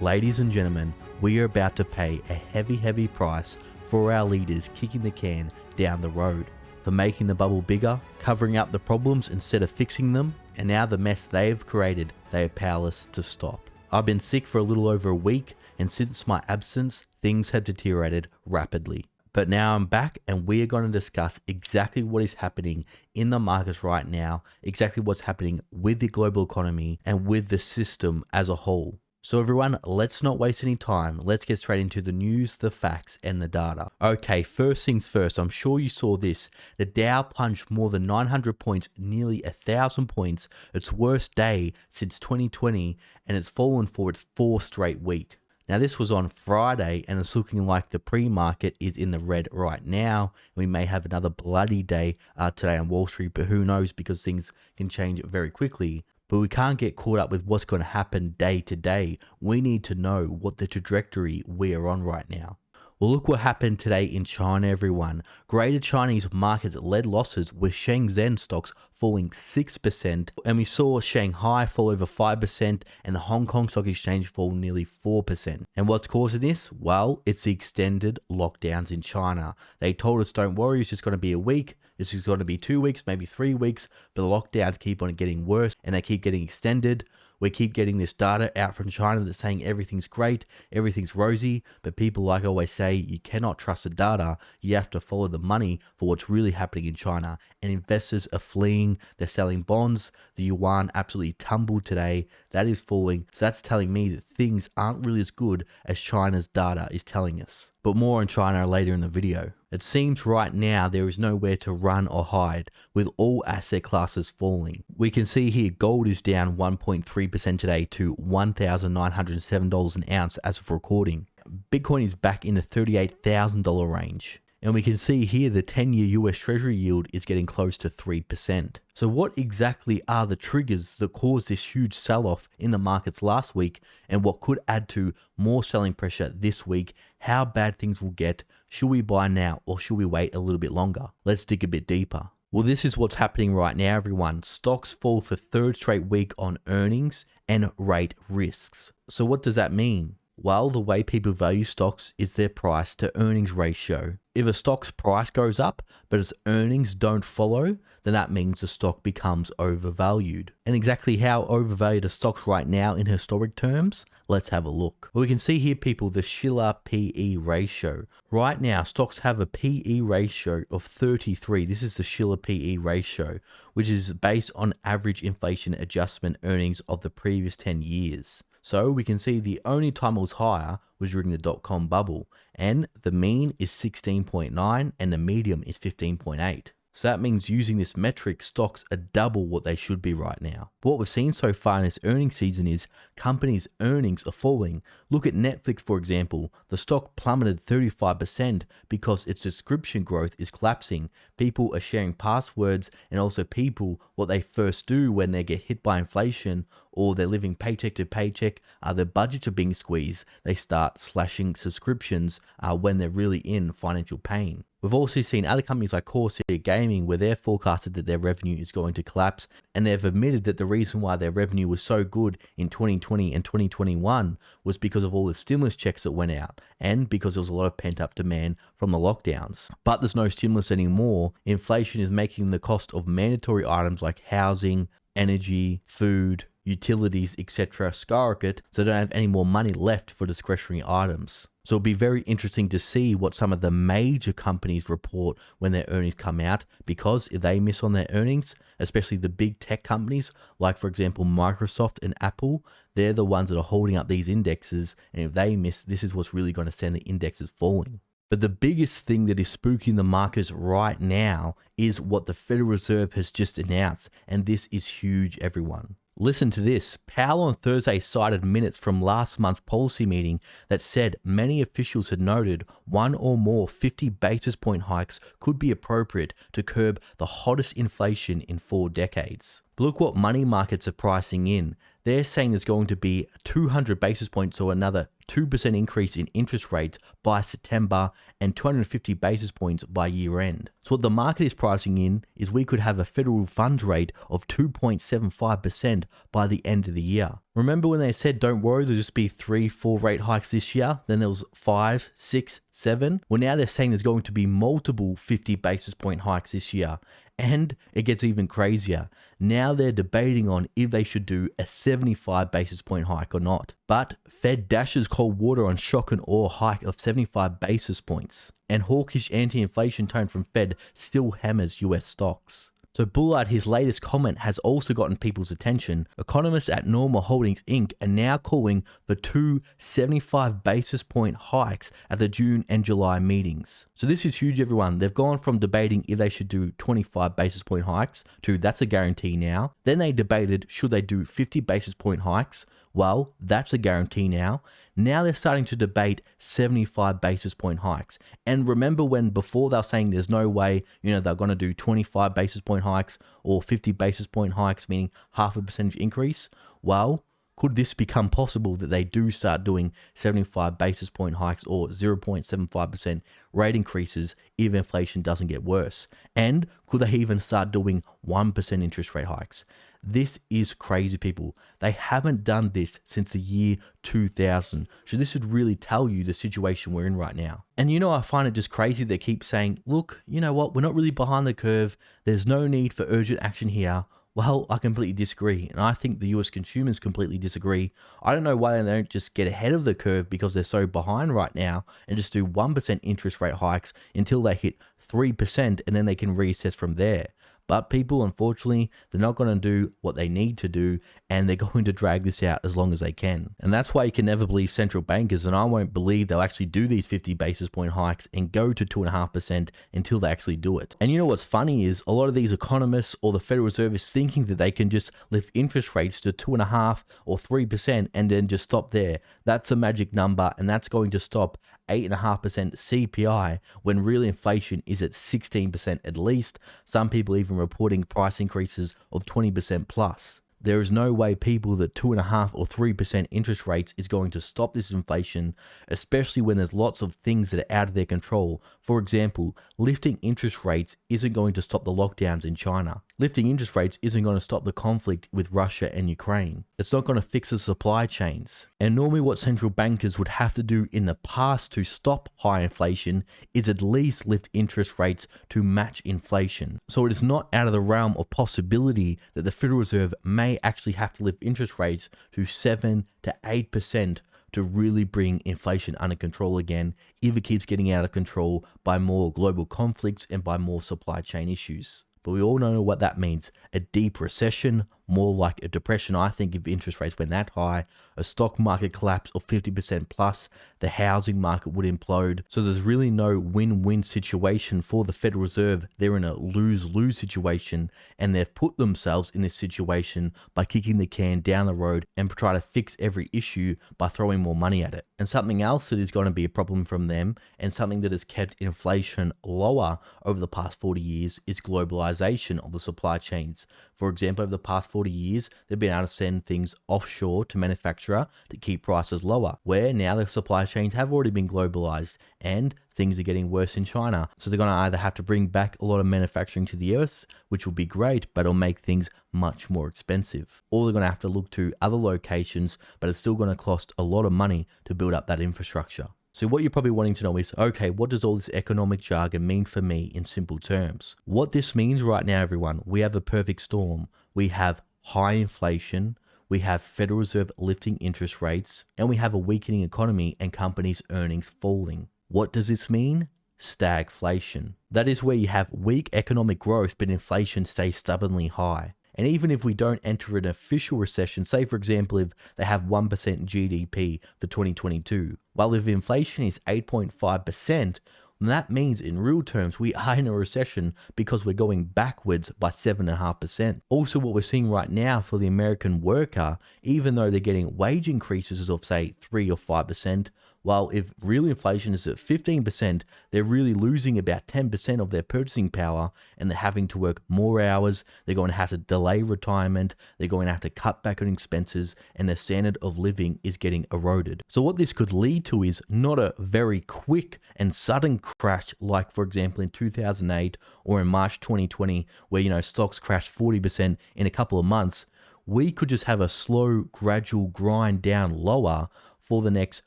Ladies and gentlemen, we are about to pay a heavy price for our leaders kicking the can down the road, for making the bubble bigger, covering up the problems instead of fixing them, and now the mess they've created, they are powerless to stop. I've been sick for a little over a week, and since my absence, things have deteriorated rapidly. But now I'm back, and we are going to discuss exactly what is happening in the markets right now, exactly what's happening with the global economy and with the system as a whole. So everyone, let's not waste any time. Let's get straight into the news, the facts, and the data. Okay, first things first, I'm sure you saw this. The Dow plunged more than 900 points, nearly 1,000 points, its worst day since 2020, and it's fallen for its fourth straight week. Now this was on Friday, and it's looking like the pre-market is in the red right now. We may have another bloody day today on Wall Street, but who knows, because things can change very quickly. But we can't get caught up with what's going to happen day to day. We need to know what the trajectory we are on right now. Well, look what happened today in China, everyone. Greater Chinese markets led losses with Shenzhen stocks falling 6%. And we saw Shanghai fall over 5% and the Hong Kong Stock Exchange fall nearly 4%. And what's causing this? Well, it's the extended lockdowns in China. They told us, don't worry, it's just going to be a week. This is going to be 2 weeks, maybe 3 weeks, but the lockdowns keep on getting worse and they keep getting extended. We keep getting this data out from China that's saying everything's great, everything's rosy, but people, like I always say, you cannot trust the data. You have to follow the money for what's really happening in China. And investors are fleeing, they're selling bonds. The yuan absolutely tumbled today. That is falling. So that's telling me that things aren't really as good as China's data is telling us. But more on China later in the video. It seems right now there is nowhere to run or hide, with all asset classes falling. We can see here gold is down 1.3% today to $1,907 an ounce as of recording. Bitcoin is back in the $38,000 range. And we can see here the 10-year US Treasury yield is getting close to 3%. So what exactly are the triggers that caused this huge sell-off in the markets last week, and what could add to more selling pressure this week? How bad things will get? Should we buy now or should we wait a little bit longer? Let's dig a bit deeper. Well, this is what's happening right now, everyone. Stocks fall for third straight week on earnings and rate risks. So what does that mean? Well, the way people value stocks is their price to earnings ratio. If a stock's price goes up, but its earnings don't follow, then that means the stock becomes overvalued. And exactly how overvalued are stocks right now in historic terms? Let's have a look. Well, we can see here, people, the Shiller PE ratio. Right now, stocks have a PE ratio of 33. This is the Shiller PE ratio, which is based on average inflation adjustment earnings of the previous 10 years. So we can see the only time it was higher was during the dot-com bubble, and the mean is 16.9 and the medium is 15.8. So that means using this metric, stocks are double what they should be right now. But what we've seen so far in this earnings season is companies' earnings are falling. Look at Netflix, for example. The stock plummeted 35% because its subscription growth is collapsing. People are sharing passwords, and also people, what they first do when they get hit by inflation or they're living paycheck to paycheck, their budgets are being squeezed, they start slashing subscriptions when they're really in financial pain. We've also seen other companies like Corsair Gaming where they've forecasted that their revenue is going to collapse, and they've admitted that the reason why their revenue was so good in 2020 and 2021 was because of all the stimulus checks that went out and because there was a lot of pent-up demand from the lockdowns. But there's no stimulus anymore. Inflation is making the cost of mandatory items like housing, energy, food, utilities, etc. skyrocket, so they don't have any more money left for discretionary items. So it'll be very interesting to see what some of the major companies report when their earnings come out, because if they miss on their earnings, especially the big tech companies, like for example Microsoft and Apple, they're the ones that are holding up these indexes, and if they miss, this is what's really going to send the indexes falling. But the biggest thing that is spooking the markets right now is what the Federal Reserve has just announced, and this is huge, everyone. Listen to this. Powell on Thursday cited minutes from last month's policy meeting that said many officials had noted one or more 50 basis point hikes could be appropriate to curb the hottest inflation in 4 decades. But look what money markets are pricing in. they're saying there's going to be 200 basis points or another 2% increase in interest rates by September and 250 basis points by year end. So what the market is pricing in is we could have a federal funds rate of 2.75% by the end of the year. Remember when they said, don't worry, there'll just be 3-4 rate hikes this year, then there was 5, 6, 7? Well, now they're saying there's going to be multiple 50 basis point hikes this year. And it gets even crazier. Now they're debating on if they should do a 75 basis point hike or not. But Fed dashes cold water on shock and awe hike of 75 basis points. And hawkish anti-inflation tone from Fed still hammers US stocks. So Bullard, his latest comment has also gotten people's attention. Economists at Normal Holdings Inc. are now calling for 2 75 basis point hikes at the June and July meetings. So this is huge, everyone. They've gone from debating if they should do 25 basis point hikes to that's a guarantee now. Then they debated should they do 50 basis point hikes. Well, that's a guarantee now. Now they're starting to debate 75 basis point hikes. And remember when before they were saying there's no way, they're going to do 25 basis point hikes or 50 basis point hikes, meaning half a percentage increase? Well, could this become possible that they do start doing 75 basis point hikes or 0.75% rate increases if inflation doesn't get worse? And could they even start doing 1% interest rate hikes? This is crazy, people. They haven't done this since the year 2000. So this should really tell you the situation we're in right now. And I find it just crazy they keep saying, look, you know what? We're not really behind the curve. There's no need for urgent action here. Well, I completely disagree. And I think the US consumers completely disagree. I don't know why they don't just get ahead of the curve because they're so behind right now and just do 1% interest rate hikes until they hit 3% and then they can reassess from there. But people, unfortunately, they're not going to do what they need to do and they're going to drag this out as long as they can. And that's why you can never believe central bankers, and I won't believe they'll actually do these 50 basis point hikes and go to 2.5% until they actually do it. And what's funny is a lot of these economists or the Federal Reserve is thinking that they can just lift interest rates to 2.5 or 3% and then just stop there. That's a magic number and that's going to stop 8.5% CPI when real inflation is at 16% at least. Some people even reporting price increases of 20% plus. There is no way, people, that 2.5 or 3% interest rates is going to stop this inflation, especially when there's lots of things that are out of their control. For example, lifting interest rates isn't going to stop the lockdowns in China. Lifting interest rates isn't going to stop the conflict with Russia and Ukraine. It's not going to fix the supply chains. And normally what central bankers would have to do in the past to stop high inflation is at least lift interest rates to match inflation. So it is not out of the realm of possibility that the Federal Reserve may actually have to lift interest rates to 7 to 8% to really bring inflation under control again if it keeps getting out of control by more global conflicts and by more supply chain issues. But we all know what that means. A deep recession, more like a depression, I think, if interest rates went that high. A stock market collapse of 50% plus, the housing market would implode. So there's really no win-win situation for the Federal Reserve. They're in a lose-lose situation, and they've put themselves in this situation by kicking the can down the road and try to fix every issue by throwing more money at it. And something else that is going to be a problem from them, and something that has kept inflation lower over the past 40 years, is globalization of the supply chains. For example, over the past 40 years, they've been able to send things offshore to manufacture to keep prices lower, where now the supply chains have already been globalized and things are getting worse in China. So they're going to either have to bring back a lot of manufacturing to the US, which will be great, but it'll make things much more expensive. Or they're going to have to look to other locations, but it's still going to cost a lot of money to build up that infrastructure. So what you're probably wanting to know is, okay, what does all this economic jargon mean for me in simple terms? What this means right now, everyone, we have a perfect storm. We have high inflation, we have Federal Reserve lifting interest rates, and we have a weakening economy and companies' earnings falling. What does this mean? Stagflation. That is where you have weak economic growth, but inflation stays stubbornly high. And even if we don't enter an official recession, say for example, if they have 1% GDP for 2022, while if inflation is 8.5%, that means in real terms, we are in a recession because we're going backwards by 7.5%. Also, what we're seeing right now for the American worker, even though they're getting wage increases of say 3 or 5%, While if real inflation is at 15%, they're really losing about 10% of their purchasing power, and they're having to work more hours. They're going to have to delay retirement. They're going to have to cut back on expenses, and their standard of living is getting eroded. So what this could lead to is not a very quick and sudden crash, like for example in 2008 or in March 2020, where stocks crashed 40% in a couple of months. We could just have a slow, gradual grind down lower for the next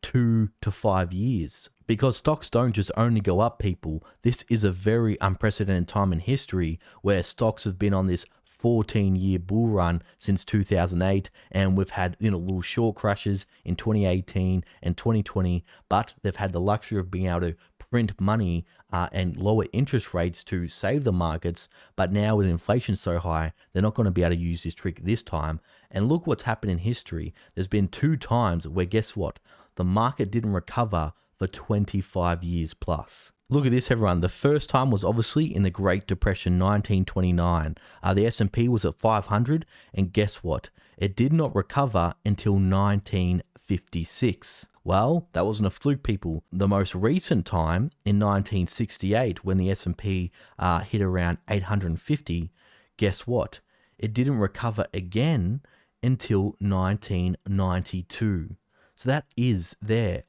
2 to 5 years. Because stocks don't just only go up, people. This is a very unprecedented time in history where stocks have been on this 14-year bull run since 2008, and we've had little short crashes in 2018 and 2020, but they've had the luxury of being able to print money and lower interest rates to save the markets. But now with inflation so high, they're not going to be able to use this trick this time. And look what's happened in history. There's been 2 times where, guess what? The market didn't recover for 25 years plus. Look at this, everyone. The first time was obviously in the Great Depression, 1929. The S&P was at 500, and guess what? It did not recover until 1956. Well, that wasn't a fluke, people. The most recent time, in 1968, when the S&P hit around 850, guess what? It didn't recover again until 1992. So that is there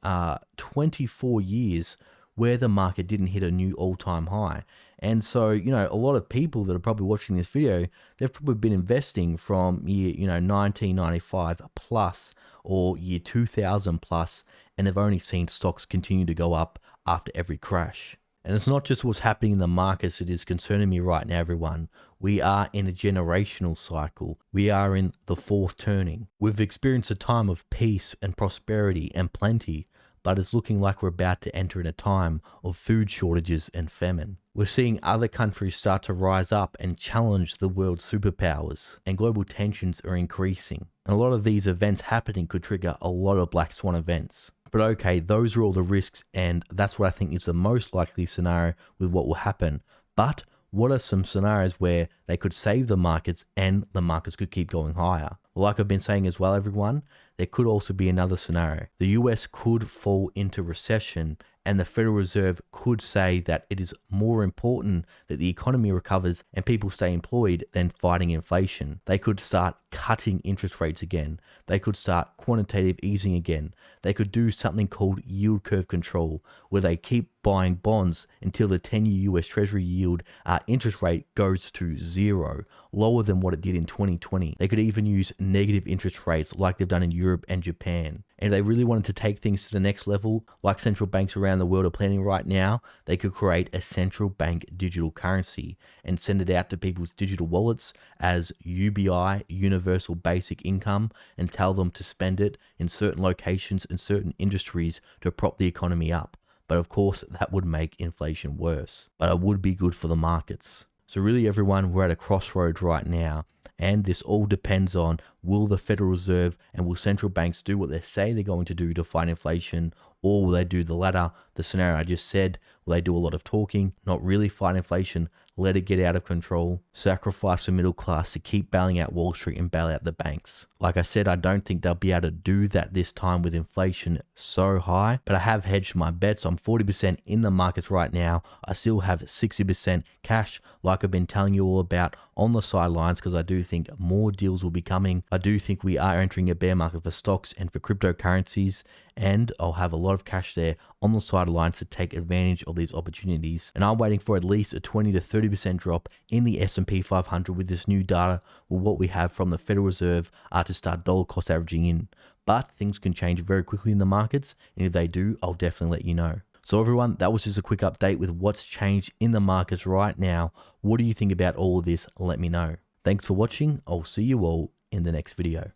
24 years where the market didn't hit a new all-time high. And so, a lot of people that are probably watching this video, they've probably been investing from year, 1995 plus or year 2000 plus, and they've only seen stocks continue to go up after every crash. And it's not just what's happening in the markets that is concerning me right now, everyone. We are in a generational cycle. We are in the 4th turning. We've experienced a time of peace and prosperity and plenty, but it's looking like we're about to enter in a time of food shortages and famine. We're seeing other countries start to rise up and challenge the world's superpowers, and global tensions are increasing. And a lot of these events happening could trigger a lot of black swan events. But okay, those are all the risks, and that's what I think is the most likely scenario with what will happen. But what are some scenarios where they could save the markets and the markets could keep going higher? Well, like I've been saying as well, everyone, there could also be another scenario. The US could fall into recession, and the Federal Reserve could say that it is more important that the economy recovers and people stay employed than fighting inflation. They could start cutting interest rates again. They could start quantitative easing again. They could do something called yield curve control, where they keep buying bonds until the 10-year US Treasury yield interest rate goes to 0, lower than what it did in 2020. They could even use negative interest rates like they've done in Europe and Japan. And if they really wanted to take things to the next level, like central banks around the world are planning right now, they could create a central bank digital currency and send it out to people's digital wallets as UBI, Universal Basic Income, and tell them to spend it in certain locations and certain industries to prop the economy up. But of course, that would make inflation worse. But it would be good for the markets. So really, everyone, we're at a crossroads right now. And this all depends on, will the Federal Reserve and will central banks do what they say they're going to do to fight inflation, or will they do the latter, the scenario I just said? Will they do a lot of talking, not really fight inflation, let it get out of control, sacrifice the middle class to keep bailing out Wall Street and bail out the banks? Like I said, I don't think they'll be able to do that this time with inflation so high, but I have hedged my bets. I'm 40% in the markets right now. I still have 60% cash, like I've been telling you all about, on the sidelines, because I do think more deals will be coming. I do think we are entering a bear market for stocks and for cryptocurrencies, and I'll have a lot of cash there on the sidelines to take advantage of these opportunities. And I'm waiting for at least a 20 to 30% drop in the S&P 500 with this new data, with what we have from the Federal Reserve to start dollar cost averaging in. But things can change very quickly in the markets, and if they do, I'll definitely let you know. So everyone, that was just a quick update with what's changed in the markets right now. What do you think about all of this? Let me know. Thanks for watching. I'll see you all in the next video.